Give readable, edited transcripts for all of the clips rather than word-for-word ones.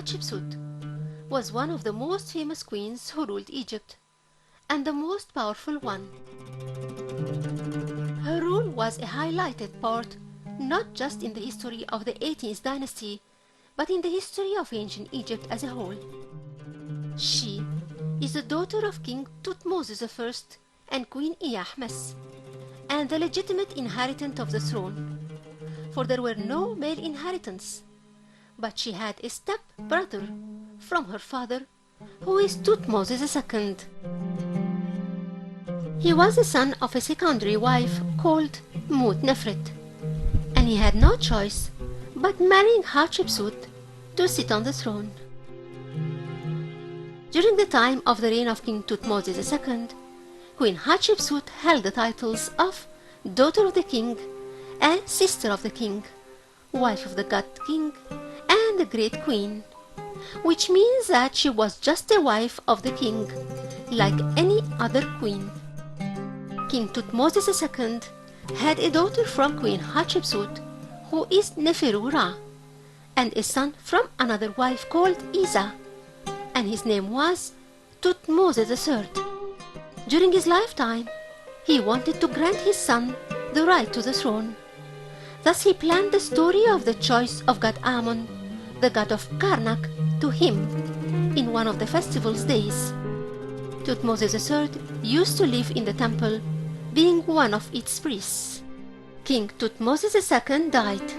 Hatshepsut was one of the most famous queens who ruled Egypt, and the most powerful one. Her rule was a highlighted part not just in the history of the 18th dynasty, but in the history of ancient Egypt as a whole. She is the daughter of King Thutmose I and Queen Iahmes, and the legitimate inheritant of the throne, for there were no male inheritants. But she had a step-brother from her father, who is Thutmose II. He was the son of a secondary wife called Mut-Nefret, and he had no choice but marrying Hatshepsut to sit on the throne. During the time of the reign of King Thutmose II, Queen Hatshepsut held the titles of Daughter of the King and Sister of the King, Wife of the God King, and the Great Queen, which means that she was just a wife of the king, like any other queen. King Thutmose II had a daughter from Queen Hatshepsut, who is Neferu Ra, and a son from another wife called Isa, and his name was Thutmose III. During his lifetime, he wanted to grant his son the right to the throne. Thus he planned the story of the choice of god Ammon, the god of Karnak, to him in one of the festival's days. Thutmose III used to live in the temple, being one of its priests. King Thutmose II died,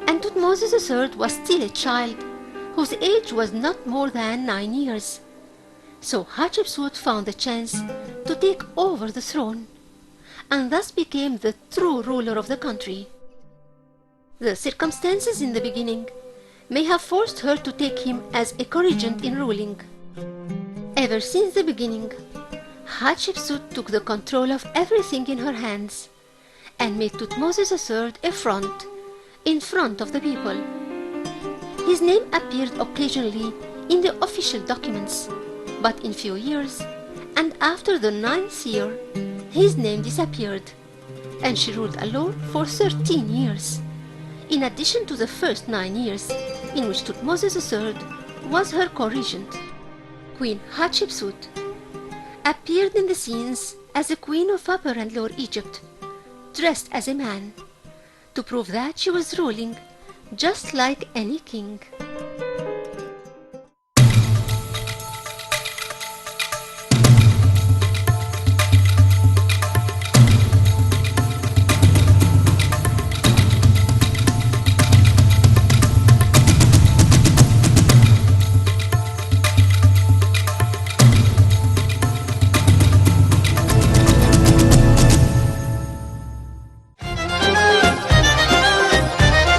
and Thutmose III was still a child, whose age was not more than 9 years. So Hatshepsut found a chance to take over the throne, and thus became the true ruler of the country. The circumstances in the beginning may have forced her to take him as a co-regent in ruling. Ever since the beginning, Hatshepsut took the control of everything in her hands and made Thutmose III a front in front of the people. His name appeared occasionally in the official documents, but in few years, and after the 9th year, his name disappeared, and she ruled alone for 13 years, in addition to the first 9 years, in which Thutmose III was her co-regent. Queen Hatshepsut appeared in the scenes as a queen of Upper and Lower Egypt, dressed as a man, to prove that she was ruling just like any king.